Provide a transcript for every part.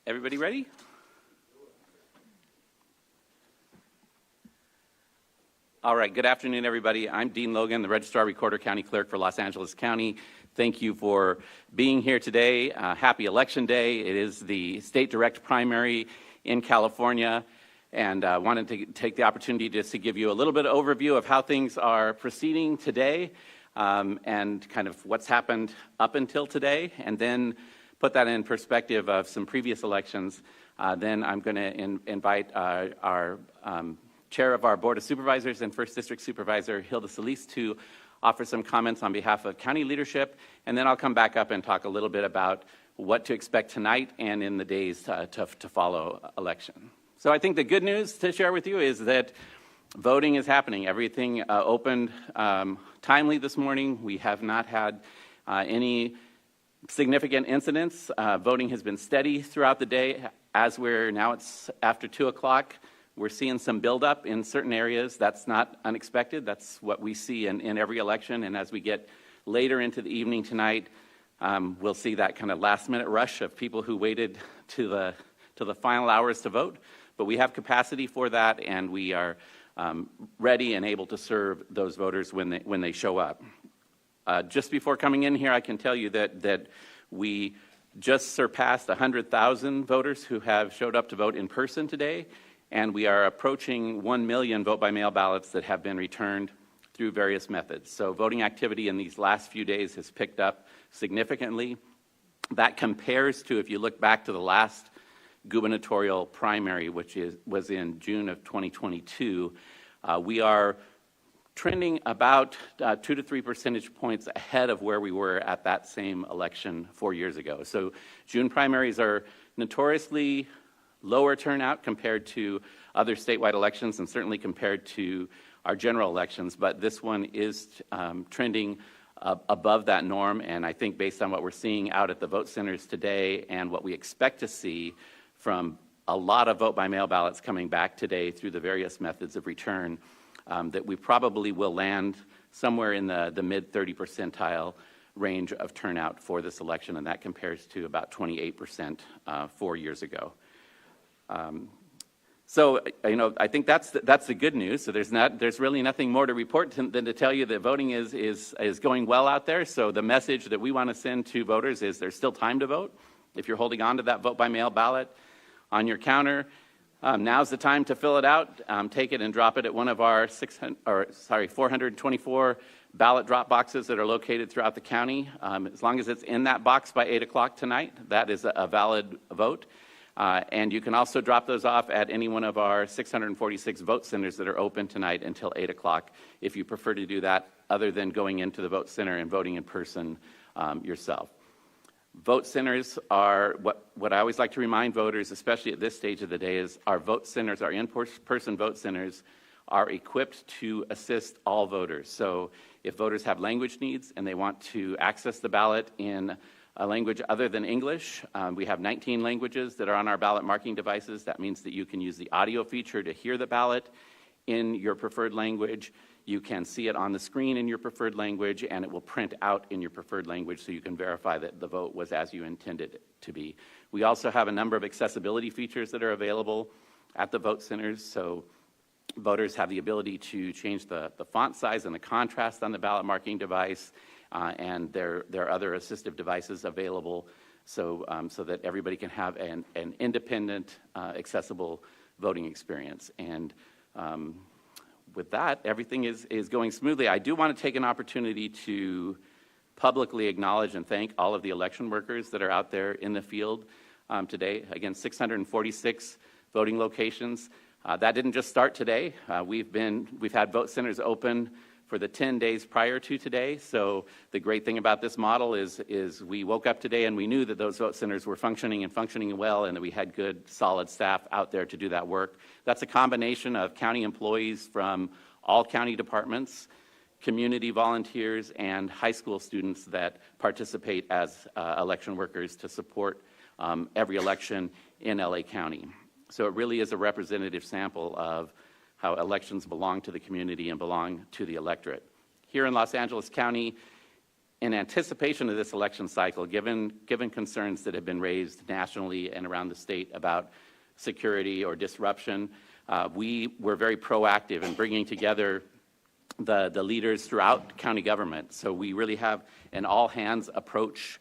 Everybody ready? All right, good afternoon, everybody. I'm Dean Logan, the Registrar Recorder County Clerk for Los Angeles County. Thank you for being here today. Happy Election Day. It is the state direct primary in California, and I wanted to take the opportunity just to give you a little bit of overview of how things are proceeding today and kind of what's happened up until today, and then put that in perspective of some previous elections. Then I'm going to invite our Chair of our Board of Supervisors and First District Supervisor Hilda Solis to offer some comments on behalf of county leadership, and then I'll come back up and talk a little bit about what to expect tonight and in the days to follow election. So I think the good news to share with you is that voting is happening. Everything opened timely this morning. We have not had any significant incidents. Voting has been steady throughout the day. Now it's after 2 o'clock. We're seeing some buildup in certain areas. That's not unexpected. That's what we see in every election. And as we get later into the evening tonight, we'll see that kind of last-minute rush of people who waited to the final hours to vote. But we have capacity for that, and we are ready and able to serve those voters when they show up. Just before coming in here, I can tell you that we just surpassed 100,000 voters who have showed up to vote in person today. And we are approaching 1 million vote-by-mail ballots that have been returned through various methods. So voting activity in these last few days has picked up significantly. That compares to, if you look back to the last gubernatorial primary, which was in June of 2022, we are trending about 2 to 3 percentage points ahead of where we were at that same election 4 years ago. So June primaries are notoriously lower turnout compared to other statewide elections and certainly compared to our general elections, but this one is trending above that norm, and I think based on what we're seeing out at the vote centers today and what we expect to see from a lot of vote-by-mail ballots coming back today through the various methods of return, that we probably will land somewhere in the mid-30 percentile range of turnout for this election, and that compares to about 28% 4 years ago. So, I think that's the good news. So there's really nothing more to report than to tell you that voting is going well out there. So the message that we want to send to voters is there's still time to vote. If you're holding on to that vote-by-mail ballot on your counter, now's the time to fill it out. Take it and drop it at one of our 424 ballot drop boxes that are located throughout the county. As long as it's in that box by 8 o'clock tonight, that is a valid vote. And you can also drop those off at any one of our 646 vote centers that are open tonight until 8 o'clock if you prefer to do that other than going into the vote center and voting in person yourself. Vote centers are what I always like to remind voters, especially at this stage of the day, is our vote centers, our in-person vote centers, are equipped to assist all voters. So if voters have language needs and they want to access the ballot in a language other than English, we have 19 languages that are on our ballot marking devices. That means that you can use the audio feature to hear the ballot in your preferred language. You can see it on the screen in your preferred language, and it will print out in your preferred language so you can verify that the vote was as you intended it to be. We also have a number of accessibility features that are available at the vote centers. So voters have the ability to change the font size and the contrast on the ballot marking device. And there are other assistive devices available so that everybody can have an independent, accessible voting experience. And with that, everything is going smoothly. I do want to take an opportunity to publicly acknowledge and thank all of the election workers that are out there in the field today. Again, 646 voting locations. That didn't just start today. We've had vote centers open for the 10 days prior to today. So the great thing about this model is we woke up today and we knew that those vote centers were functioning well, and that we had good, solid staff out there to do that work. That's a combination of county employees from all county departments, community volunteers, and high school students that participate as election workers to support every election in LA County. So it really is a representative sample of how elections belong to the community and belong to the electorate. Here in Los Angeles County, in anticipation of this election cycle, given concerns that have been raised nationally and around the state about security or disruption, we were very proactive in bringing together the leaders throughout county government. So we really have an all-hands approach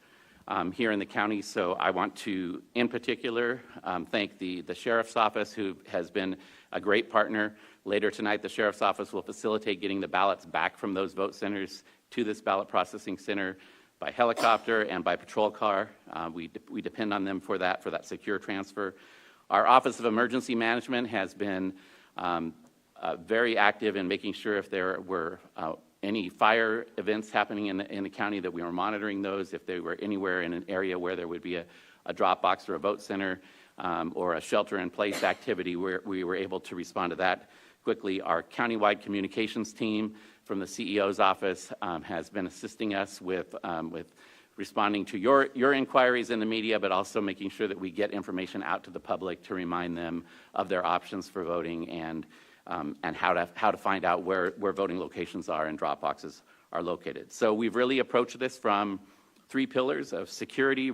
here in the county. So I want to, in particular, thank the Sheriff's Office, who has been a great partner. Later tonight, the Sheriff's Office will facilitate getting the ballots back from those vote centers to this ballot processing center by helicopter and by patrol car. We depend on them for that secure transfer. Our Office of Emergency Management has been very active in making sure if there were any fire events happening in the county, that we were monitoring those. If they were anywhere in an area where there would be a drop box or a vote center or a shelter-in-place activity, we were able to respond to that quickly. Our countywide communications team from the CEO's office has been assisting us with responding to your inquiries in the media, but also making sure that we get information out to the public to remind them of their options for voting and how to find out where voting locations are and drop boxes are located. So we've really approached this from 3 pillars of security,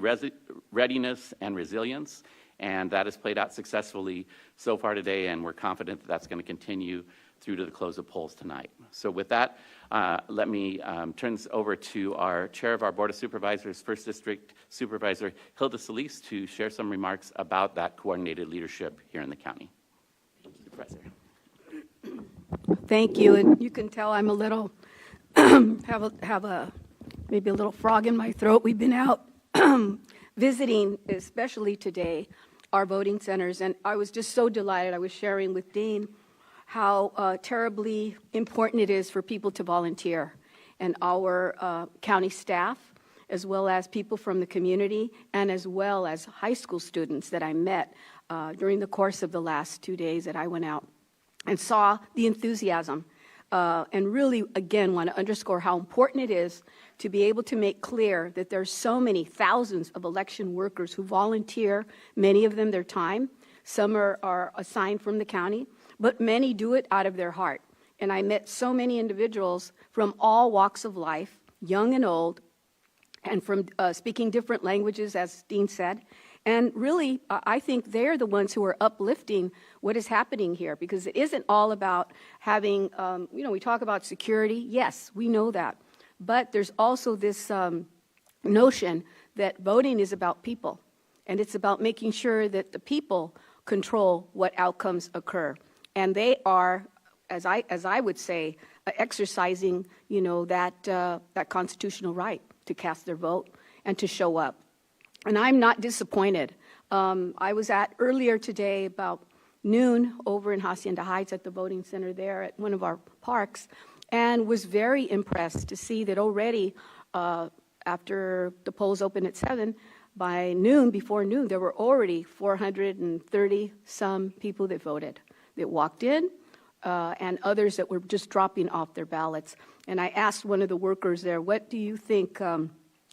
readiness, and resilience, and that has played out successfully so far today, and we're confident that that's going to continue through to the close of polls tonight. So with that, let me turn this over to our chair of our Board of Supervisors, 1st District Supervisor Hilda Solis, to share some remarks about that coordinated leadership here in the county. Supervisor. Thank you, and you can tell I'm a little, maybe a little frog in my throat. We've been out visiting, especially today, our voting centers, and I was just so delighted. I was sharing with Dean how terribly important it is for people to volunteer, and our county staff, as well as people from the community, and as well as high school students that I met during the course of the last 2 days that I went out and saw the enthusiasm, and really, again, want to underscore how important it is to be able to make clear that there's so many thousands of election workers who volunteer, many of them their time. Some are assigned from the county, but many do it out of their heart. And I met so many individuals from all walks of life, young and old, and from speaking different languages, as Dean said. And really, I think they're the ones who are uplifting what is happening here, because it isn't all about having, we talk about security. Yes, we know that. But there's also this notion that voting is about people, and it's about making sure that the people control what outcomes occur. And they are, as I would say, exercising, that constitutional right to cast their vote and to show up. And I'm not disappointed. I was earlier today about noon over in Hacienda Heights at the voting center there at one of our parks, and was very impressed to see that already after the polls opened at 7, by noon, before noon, there were already 430 some people that voted, that walked in, and others that were just dropping off their ballots. And I asked one of the workers there, what do you think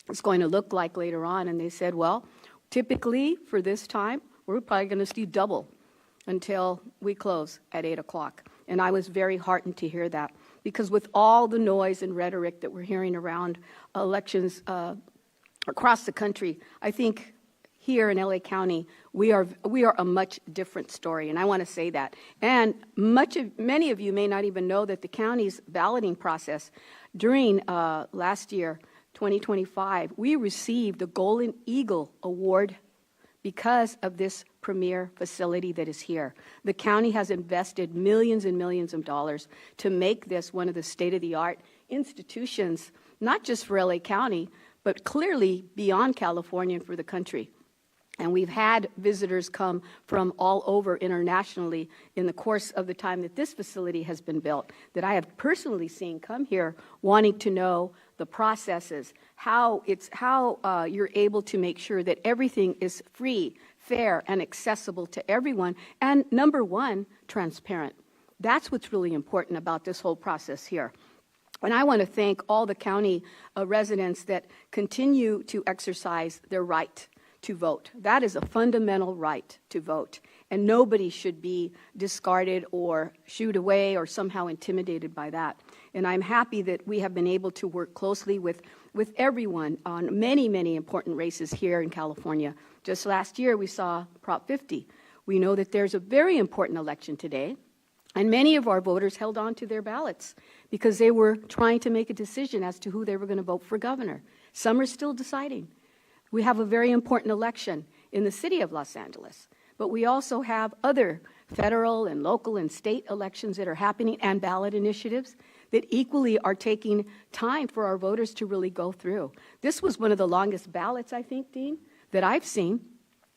it's going to look like later on? And they said, well, typically for this time, we're probably going to see double until we close at 8 o'clock. And I was very heartened to hear that, because with all the noise and rhetoric that we're hearing around elections across the country, I think here in LA County, we are a much different story, and I want to say that. And many of you may not even know that the county's balloting process during last year, 2025, we received the Golden Eagle Award because of this premier facility that is here. The county has invested millions and millions of dollars to make this one of the state-of-the-art institutions, not just for LA County, but clearly beyond California and for the country. And we've had visitors come from all over internationally in the course of the time that this facility has been built, that I have personally seen come here wanting to know the processes, how you're able to make sure that everything is free, fair, and accessible to everyone, and number one, transparent. That's what's really important about this whole process here. And I want to thank all the county residents that continue to exercise their right to vote. That is a fundamental right to vote. and nobody should be discarded or shooed away or somehow intimidated by that. And I'm happy that we have been able to work closely with everyone on many, many important races here in California. Just last year, we saw Prop 50. We know that there's a very important election today, and many of our voters held on to their ballots because they were trying to make a decision as to who they were going to vote for governor. Some are still deciding. We have a very important election in the city of Los Angeles, but we also have other federal and local and state elections that are happening and ballot initiatives that equally are taking time for our voters to really go through. This was one of the longest ballots, I think, Dean, that I've seen.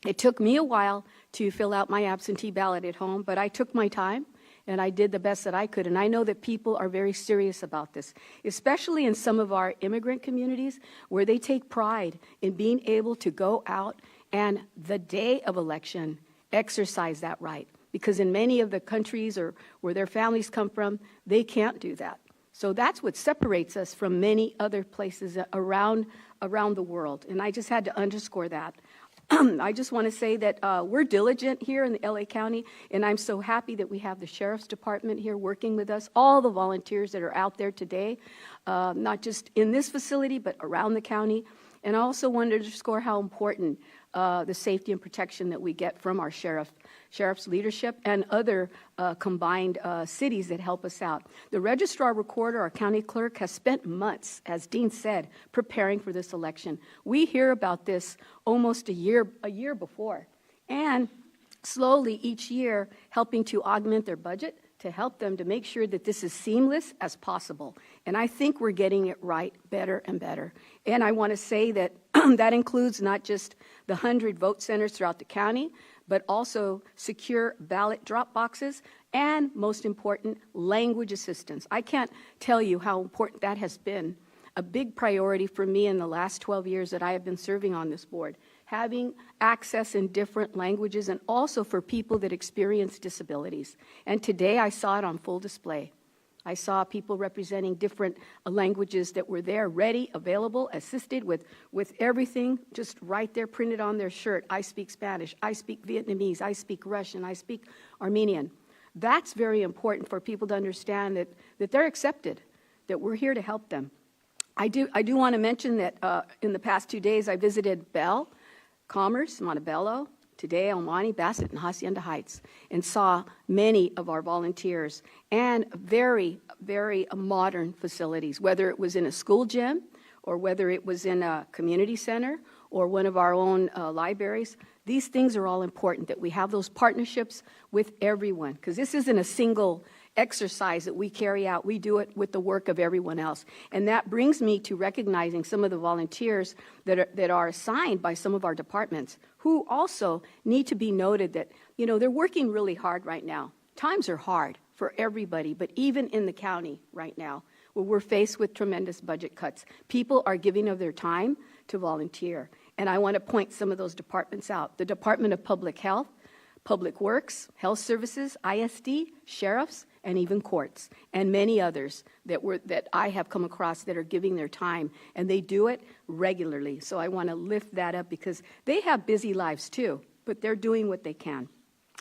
It took me a while to fill out my absentee ballot at home, but I took my time and I did the best that I could. And I know that people are very serious about this, especially in some of our immigrant communities where they take pride in being able to go out and the day of election exercise that right. Because in many of the countries or where their families come from, they can't do that. So that's what separates us from many other places around the world. And I just had to underscore that. I just want to say that we're diligent here in the LA County, and I'm so happy that we have the Sheriff's Department here working with us, all the volunteers that are out there today, not just in this facility, but around the county. And I also want to underscore how important the safety and protection that we get from our sheriff's leadership and other combined cities that help us out. The registrar recorder, our county clerk, has spent months, as Dean said, preparing for this election. We hear about this almost a year before, and slowly each year helping to augment their budget to help them to make sure that this is seamless as possible. And I think we're getting it right better and better. And I want to say that that includes not just the 100 vote centers throughout the county, but also secure ballot drop boxes and, most important, language assistance. I can't tell you how important that has been, a big priority for me in the last 12 years that I have been serving on this board, having access in different languages and also for people that experience disabilities. And today I saw it on full display. I saw people representing different languages that were there, ready, available, assisted with everything just right there printed on their shirt. I speak Spanish, I speak Vietnamese, I speak Russian, I speak Armenian. That's very important for people to understand that they're accepted, that we're here to help them. I do want to mention that in the past 2 days I visited Bell, Commerce, Montebello, today El Monte, Bassett, and Hacienda Heights, and saw many of our volunteers and very, very modern facilities, whether it was in a school gym or whether it was in a community center or one of our own libraries. These things are all important, that we have those partnerships with everyone, because this isn't a single exercise that we carry out. We do it with the work of everyone else. And that brings me to recognizing some of the volunteers that are assigned by some of our departments, who also need to be noted that, you know, they're working really hard right now. Times are hard for everybody, but even in the county right now, where we're faced with tremendous budget cuts, people are giving of their time to volunteer. And I want to point some of those departments out. The Department of Public Health, Public Works, Health Services, ISD, sheriffs, and even courts, and many others that I have come across that are giving their time, and they do it regularly. So I want to lift that up because they have busy lives too, but they're doing what they can.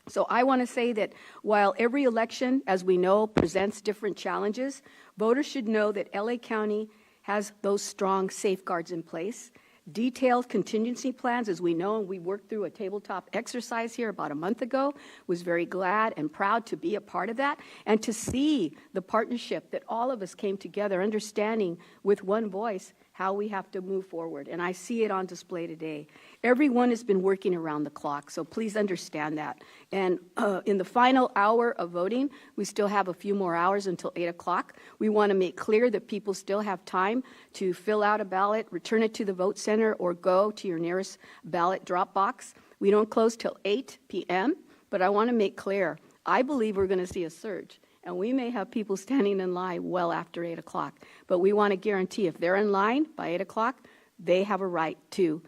So I want to say that while every election, as we know, presents different challenges, voters should know that LA County has those strong safeguards in place. Detailed contingency plans, as we know, and we worked through a tabletop exercise here about a month ago, was very glad and proud to be a part of that and to see the partnership that all of us came together, understanding with one voice how we have to move forward. And I see it on display today. Everyone has been working around the clock, so please understand that. And in the final hour of voting, we still have a few more hours until 8 o'clock. We want to make clear that people still have time to fill out a ballot, return it to the vote center, or go to your nearest ballot drop box. We don't close till 8 p.m., but I want to make clear, I believe we're going to see a surge. And we may have people standing in line well after 8 o'clock. But we want to guarantee if they're in line by 8 o'clock, they have a right to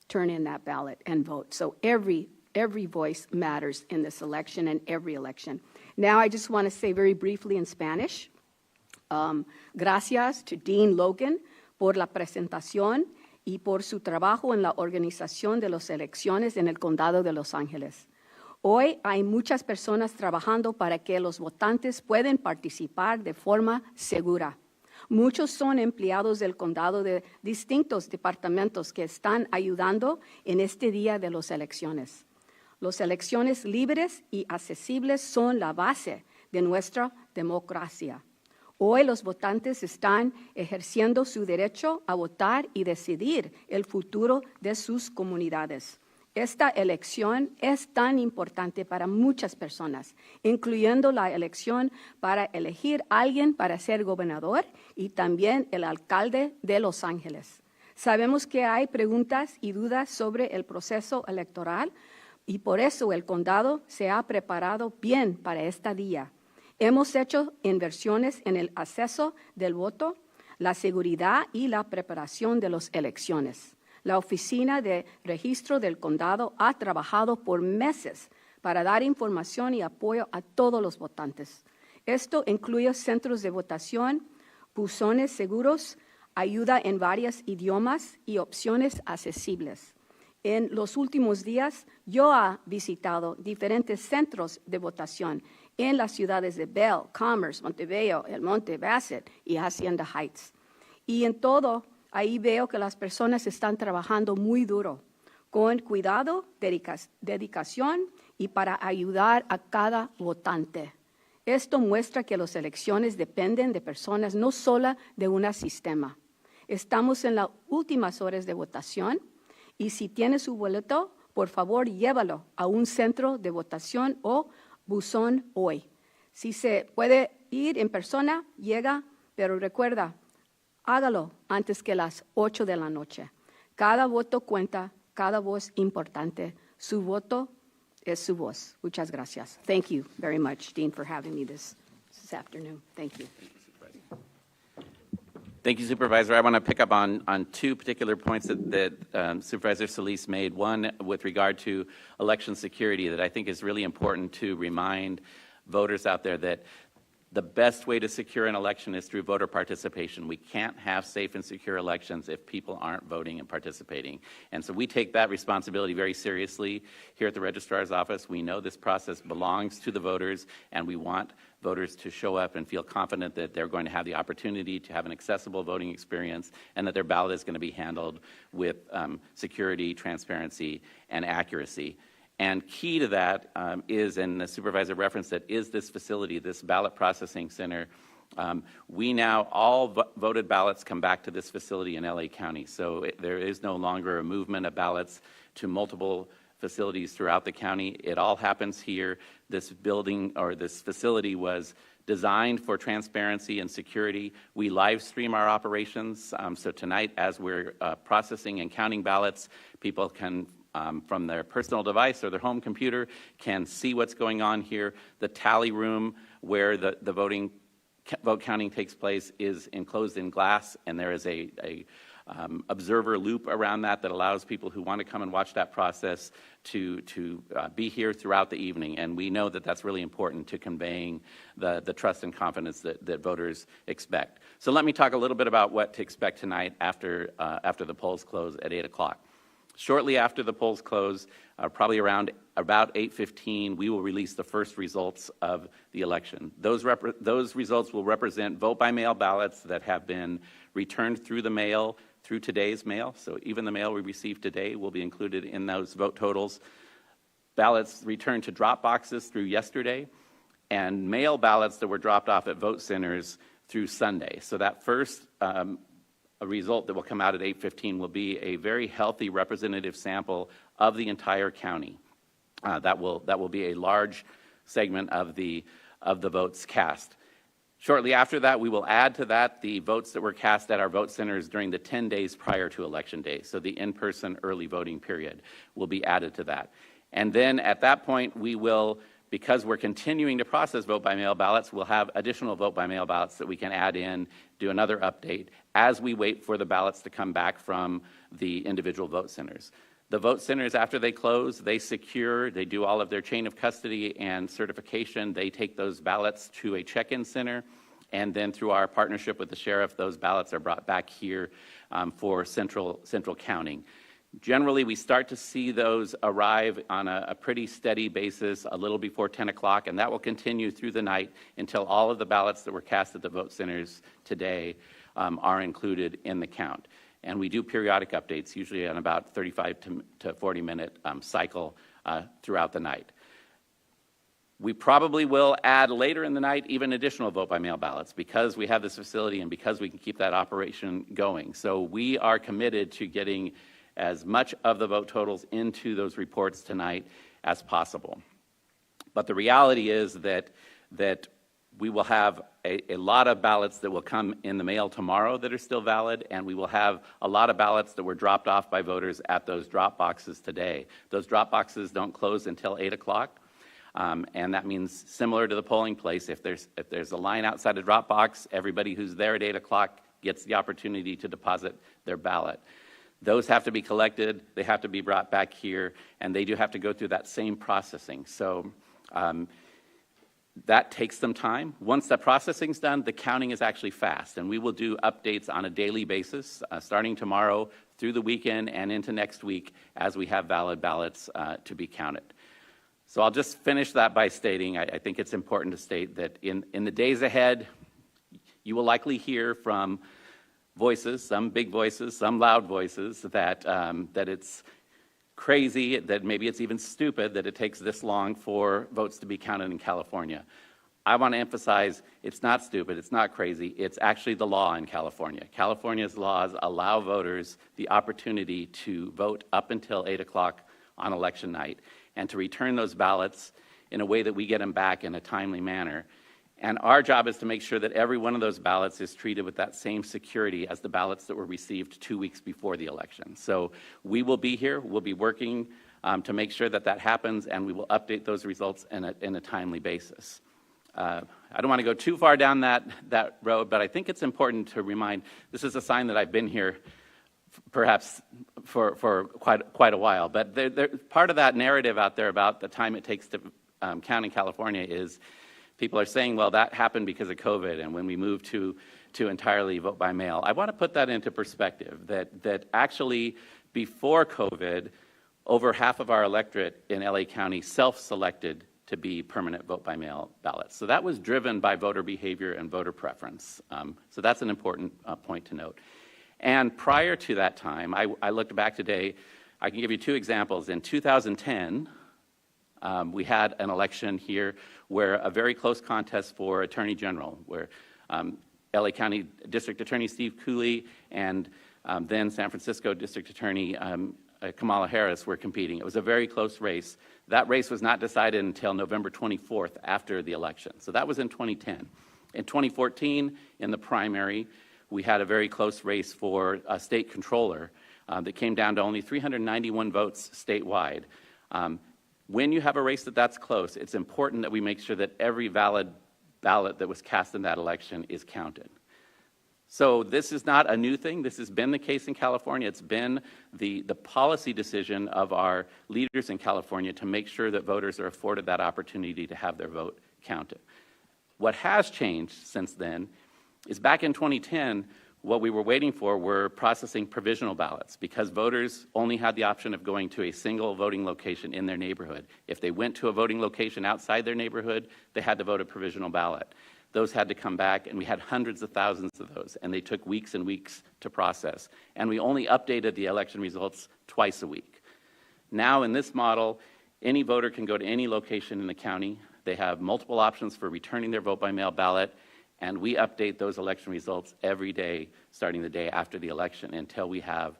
turn in that ballot and vote. So every voice matters in this election and every election. Now I just want to say very briefly in Spanish, gracias to Dean Logan por la presentación y por su trabajo en la organización de las elecciones en el Condado de Los Ángeles. Hoy hay muchas personas trabajando para que los votantes puedan participar de forma segura. Muchos son empleados del condado de distintos departamentos que están ayudando en este día de las elecciones. Las elecciones libres y accesibles son la base de nuestra democracia. Hoy los votantes están ejerciendo su derecho a votar y decidir el futuro de sus comunidades. Esta elección es tan importante para muchas personas, incluyendo la elección para elegir a alguien para ser gobernador y también el alcalde de Los Ángeles. Sabemos que hay preguntas y dudas sobre el proceso electoral y por eso el condado se ha preparado bien para este día. Hemos hecho inversiones en el acceso del voto, la seguridad y la preparación de las elecciones. La Oficina de Registro del Condado ha trabajado por meses para dar información y apoyo a todos los votantes. Esto incluye centros de votación, buzones seguros, ayuda en varios idiomas y opciones accesibles. En los últimos días, yo he visitado diferentes centros de votación en las ciudades de Bell, Commerce, Montebello, El Monte, Bassett y Hacienda Heights. Y en todo, ahí veo que las personas están trabajando muy duro, con cuidado, dedicación y para ayudar a cada votante. Esto muestra que las elecciones dependen de personas, no solo de un sistema. Estamos en las últimas horas de votación y si tiene su boleto, por favor, llévalo a un centro de votación o buzón hoy. Si se puede ir en persona, llega, pero recuerda, hágalo antes que las 8 de la noche. Cada voto cuenta, cada voz importante. Su voto es su voz. Muchas gracias. Thank you very much, Dean, for having me this afternoon. Thank you. Thank you, Supervisor. I want to pick up on two particular points that Supervisor Solis made. One with regard to election security that I think is really important to remind voters out there that the best way to secure an election is through voter participation. We can't have safe and secure elections if people aren't voting and participating. And so we take that responsibility very seriously here at the Registrar's Office. We know this process belongs to the voters, and we want voters to show up and feel confident that they're going to have the opportunity to have an accessible voting experience and that their ballot is going to be handled with security, transparency, and accuracy. And key to that is, and the supervisor referenced it, is this facility, this Ballot Processing Center. We now, all voted ballots come back to this facility in LA County. So there is no longer a movement of ballots to multiple facilities throughout the county. It all happens here. This building or this facility was designed for transparency and security. We live stream our operations. So tonight, as we're processing and counting ballots, people can from their personal device or their home computer can see what's going on here. The tally room where the vote counting takes place is enclosed in glass, and there is a observer loop around that allows people who want to come and watch that process to be here throughout the evening. And we know that that's really important to conveying the trust and confidence that voters expect. So let me talk a little bit about what to expect tonight after the polls close at 8 o'clock. Shortly after the polls close, probably around about 8:15, we will release the first results of the election. Those results will represent vote-by-mail ballots that have been returned through the mail, through today's mail. So even the mail we received today will be included in those vote totals. Ballots returned to drop boxes through yesterday, and mail ballots that were dropped off at vote centers through Sunday. So that first a result that will come out at 8:15 will be a very healthy representative sample of the entire county. That will be a large segment of the votes cast. Shortly after that, we will add to that the votes that were cast at our vote centers during the 10 days prior to Election Day. So the in-person early voting period will be added to that. And then at that point, we will, because we're continuing to process vote-by-mail ballots, we'll have additional vote-by-mail ballots that we can add in, do another update as we wait for the ballots to come back from the individual vote centers. The vote centers, after they close, they secure, they do all of their chain of custody and certification. They take those ballots to a check-in center, and then through our partnership with the sheriff, those ballots are brought back here for central counting. Generally, we start to see those arrive on a pretty steady basis a little before 10 o'clock, and that will continue through the night until all of the ballots that were cast at the vote centers today are included in the count. And we do periodic updates, usually on about 35 to 40-minute cycle throughout the night. We probably will add later in the night even additional vote-by-mail ballots because we have this facility and because we can keep that operation going. So we are committed to getting as much of the vote totals into those reports tonight as possible. But the reality is that we will have a lot of ballots that will come in the mail tomorrow that are still valid, and we will have a lot of ballots that were dropped off by voters at those drop boxes today. Those drop boxes don't close until 8 o'clock, and that means similar to the polling place. If there's a line outside a drop box, everybody who's there at 8 o'clock gets the opportunity to deposit their ballot. Those have to be collected, they have to be brought back here, and they do have to go through that same processing. So that takes some time. Once the processing's done, the counting is actually fast, and we will do updates on a daily basis, starting tomorrow through the weekend and into next week as we have valid ballots to be counted. So I'll just finish that by stating, I think it's important to state that in the days ahead, you will likely hear from voices, some big voices, some loud voices, that it's crazy, that maybe it's even stupid that it takes this long for votes to be counted in California. I want to emphasize it's not stupid, it's not crazy, it's actually the law in California. California's laws allow voters the opportunity to vote up until 8 o'clock on election night and to return those ballots in a way that we get them back in a timely manner. And our job is to make sure that every one of those ballots is treated with that same security as the ballots that were received 2 weeks before the election. So we will be here, we'll be working to make sure that that happens, and we will update those results in a timely basis. I don't want to go too far down that road, but I think it's important to remind, this is a sign that I've been here perhaps for quite a while, but part of that narrative out there about the time it takes to count in California is people are saying, well, that happened because of COVID and when we moved to entirely vote by mail. I want to put that into perspective, that actually before COVID, over half of our electorate in LA County self-selected to be permanent vote by mail ballots. So that was driven by voter behavior and voter preference. So that's an important point to note. And prior to that time, I looked back today, I can give you two examples. In 2010, we had an election here where a very close contest for Attorney General, where LA County District Attorney Steve Cooley and then San Francisco District Attorney Kamala Harris were competing. It was a very close race. That race was not decided until November 24th after the election. So that was in 2010. In 2014, in the primary, we had a very close race for a state controller that came down to only 391 votes statewide. When you have a race that's close, it's important that we make sure that every valid ballot that was cast in that election is counted. So this is not a new thing. This has been the case in California. It's been the policy decision of our leaders in California to make sure that voters are afforded that opportunity to have their vote counted. What has changed since then is back in 2010, what we were waiting for were processing provisional ballots because voters only had the option of going to a single voting location in their neighborhood. If they went to a voting location outside their neighborhood, they had to vote a provisional ballot. Those had to come back, and we had hundreds of thousands of those, and they took weeks and weeks to process. And we only updated the election results twice a week. Now, in this model, any voter can go to any location in the county. They have multiple options for returning their vote-by-mail ballot, and we update those election results every day, starting the day after the election, until we have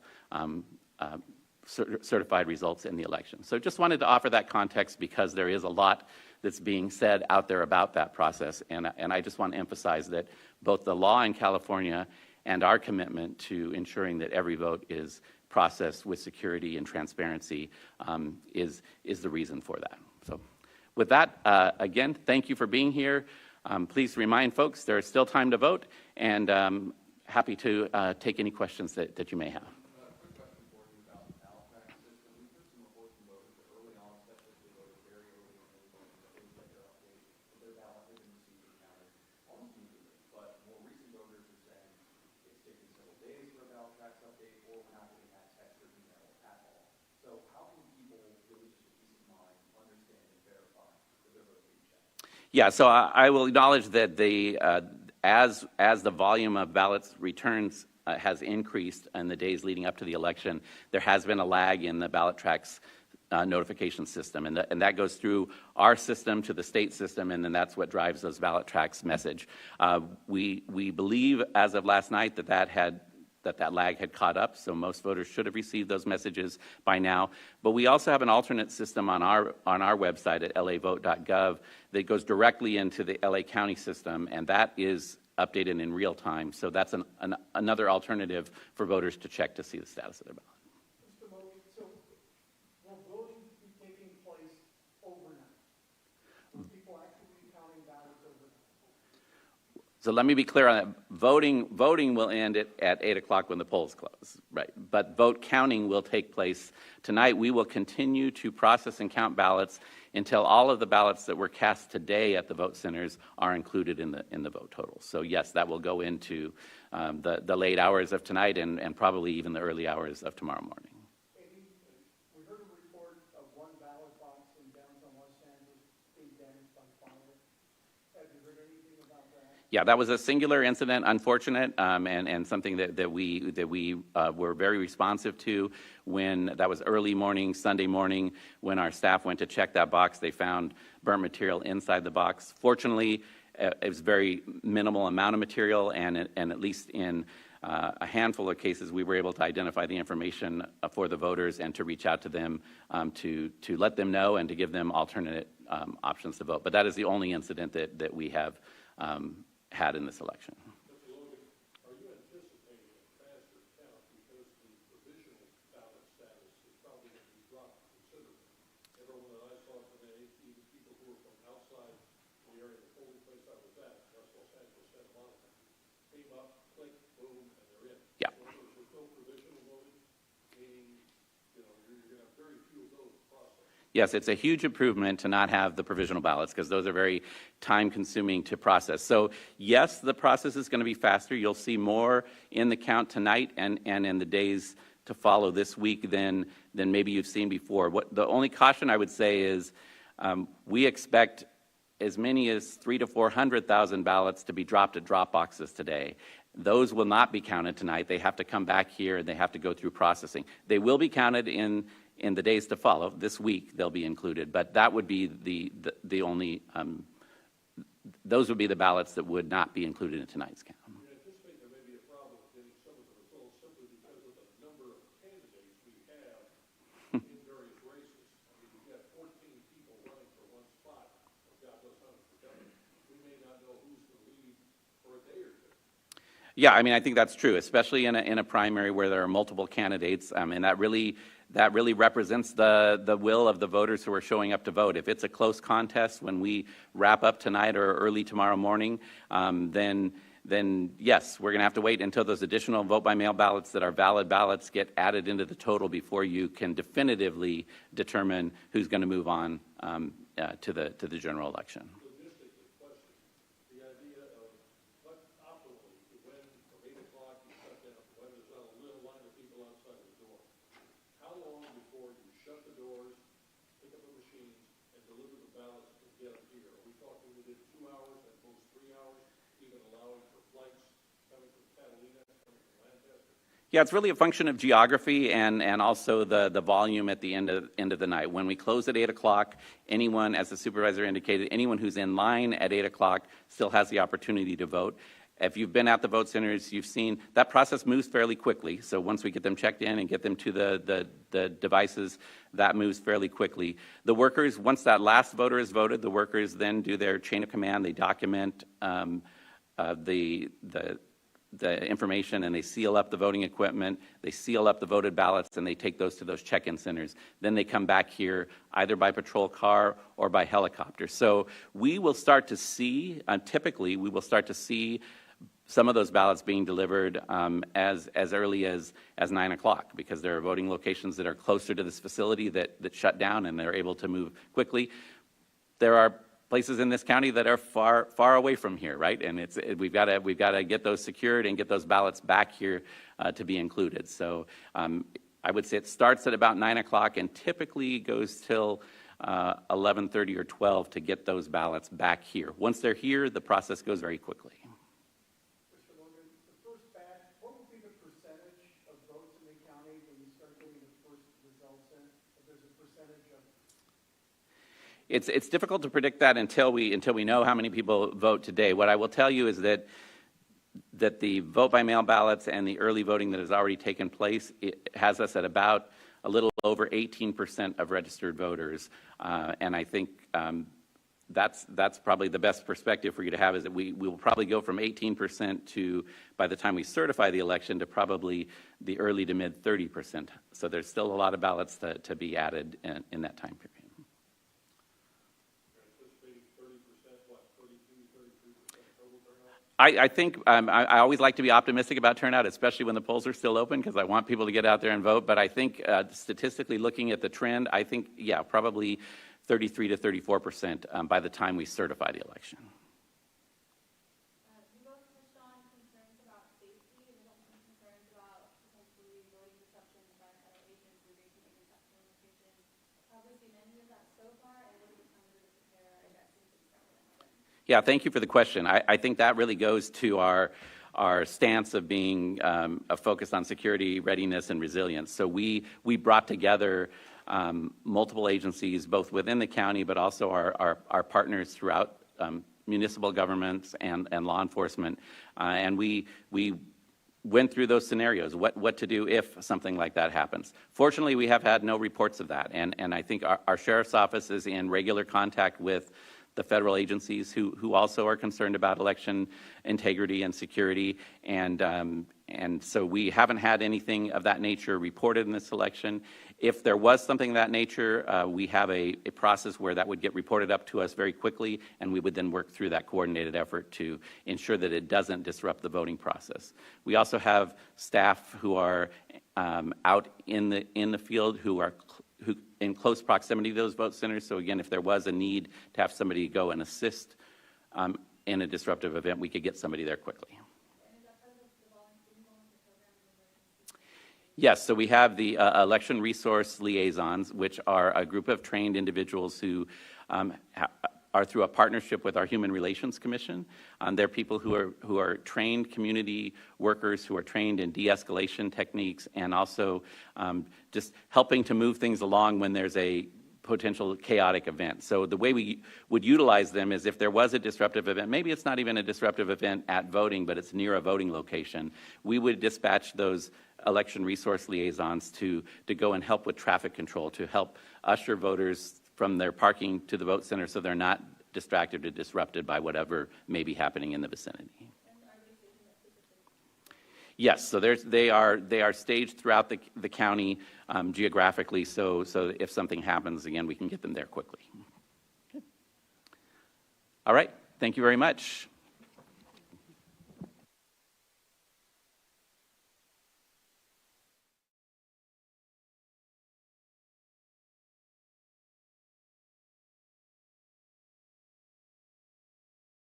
certified results in the election. So just wanted to offer that context because there is a lot that's being said out there about that process, and I just want to emphasize that both the law in California and our commitment to ensuring that every vote is processed with security and transparency is the reason for that. So with that, again, thank you for being here. Please remind folks there is still time to vote, and happy to take any questions that you may have. Yeah, so I will acknowledge that as the volume of ballots returns has increased in the days leading up to the election, there has been a lag in the ballot tracks notification system, and that goes through our system to the state system, and then that's what drives those ballot tracks message. We believe as of last night that lag had caught up, so most voters should have received those messages by now. But we also have an alternate system on our website at lavote.gov that goes directly into the LA County system, and that is updated in real time. So that's another alternative for voters to check to see the status of their ballot. Mr. Mogan, so will voting be taking place overnight? Will people actually be counting ballots overnight? So let me be clear on that. Voting will end at 8 o'clock when the polls close, right? But vote counting will take place tonight. We will continue to process and count ballots until all of the ballots that were cast today at the vote centers are included in the vote total. So yes, that will go into the late hours of tonight and probably even the early hours of tomorrow morning. We heard a report of one ballot box in downtown Los Angeles being damaged by fire. Have you heard anything about that? Yeah, that was a singular incident, unfortunate, and something that we were very responsive to when that was early morning, Sunday morning, when our staff went to check that box. They found burnt material inside the box. Fortunately, it was very minimal amount of material, and at least in a handful of cases, we were able to identify the information for the voters and to reach out to them to let them know and to give them alternate options to vote. But that is the only incident that we have had in this election. Mr. Logan, are you anticipating a faster count because the provisional ballot status is probably going to be dropped considerably? Everyone that I saw today, even people who were from outside the area, the polling place I was at, West Los Angeles, Santa Monica, came up, click, boom, and they're in. Yeah. So there's no provisional voting, meaning, you're going to have very few of those processed. Yes, it's a huge improvement to not have the provisional ballots because those are very time-consuming to process. So yes, the process is going to be faster. You'll see more in the count tonight and in the days to follow this week than maybe you've seen before. The only caution I would say is we expect as many as 300,000 to 400,000 ballots to be dropped at drop boxes today. Those will not be counted tonight. They have to come back here and they have to go through processing. They will be counted in the days to follow. This week they'll be included, but that would be the only, those would be the ballots that would not be included in tonight's count. Do you anticipate there may be a problem getting some of the results simply because of the number of candidates we have in various races? I mean, we've got 14 people running for one spot, or God knows how many for governor. We may not know who's the lead for a day or two. Yeah, I mean, I think that's true, especially in a primary where there are multiple candidates, and that really represents the will of the voters who are showing up to vote. If it's a close contest when we wrap up tonight or early tomorrow morning, then yes, we're going to have to wait until those additional vote-by-mail ballots that are valid ballots get added into the total before you can definitively determine who's going to move on to the general election. Logistically, question, the idea of what optimally, when from 8 o'clock you shut down, when there's not a little line of people outside the door, how long before you shut the doors, pick up the machines, and deliver the ballots to get them here? Are we talking within 2 hours, at most 3 hours, even allowing for flights coming from Catalina, coming from Lancaster? Yeah, it's really a function of geography and also the volume at the end of the night. When we close at 8 o'clock, anyone, as the supervisor indicated, anyone who's in line at 8 o'clock still has the opportunity to vote. If you've been at the vote centers, you've seen that process moves fairly quickly. So once we get them checked in and get them to the devices, that moves fairly quickly. The workers, once that last voter is voted, the workers then do their chain of command. They document the information, and they seal up the voting equipment, they seal up the voted ballots, and they take those to those check-in centers. Then they come back here either by patrol car or by helicopter. So we will start to see, typically we will start to see some of those ballots being delivered as early as 9 o'clock, because there are voting locations that are closer to this facility that shut down and they're able to move quickly. There are places in this county that are far away from here, right? And we've got to get those secured and get those ballots back here to be included. So I would say it starts at about 9 o'clock and typically goes till 11:30 or 12 to get those ballots back here. Once they're here, the process goes very quickly. Mr. Logan, the first batch, what would be the percentage of votes in the county when you start getting the first results in? If there's a percentage of It's difficult to predict that until we know how many people vote today. What I will tell you is that the vote by mail ballots and the early voting that has already taken place, it has us at about a little over 18% of registered voters, and I think that's probably the best perspective for you to have, is that we will probably go from 18% to, by the time we certify the election, to probably the early to mid 30%. So there's still a lot of ballots to be added in that time period. I think I always like to be optimistic about turnout, especially when the polls are still open, because I want people to get out there and vote. But I think statistically looking at the trend, I think, yeah, probably 33 to 34% by the time we certify the election. You both touched on concerns about safety and also concerns about potentially voting deception by federal agents or making exceptional locations. Have we seen any of that so far, and what do you plan to do to prepare against things that happen? Yeah, thank you for the question. I think that really goes to our stance of being focused on security, readiness, and resilience. So we brought together multiple agencies, both within the county, but also our partners throughout municipal governments and law enforcement. And we went through those scenarios, what to do if something like that happens. Fortunately, we have had no reports of that. And I think our sheriff's office is in regular contact with the federal agencies who also are concerned about election integrity and security. And so we haven't had anything of that nature reported in this election. If there was something of that nature, we have a process where that would get reported up to us very quickly, and we would then work through that coordinated effort to ensure that it doesn't disrupt the voting process. We also have staff who are out in the field who in close proximity to those vote centers. So again, if there was a need to have somebody go and assist in a disruptive event, we could get somebody there quickly. Yes, so we have the election resource liaisons, which are a group of trained individuals who are through a partnership with our Human Relations Commission. They're people who are trained community workers, who are trained in de-escalation techniques, and also just helping to move things along when there's a potential chaotic event. So the way we would utilize them is if there was a disruptive event, maybe it's not even a disruptive event at voting, but it's near a voting location, we would dispatch those election resource liaisons to go and help with traffic control, to help usher voters from their parking to the vote center so they're not distracted or disrupted by whatever may be happening in the vicinity. Yes, so they are staged throughout the county geographically, so if something happens, again, we can get them there quickly. All right, thank you very much.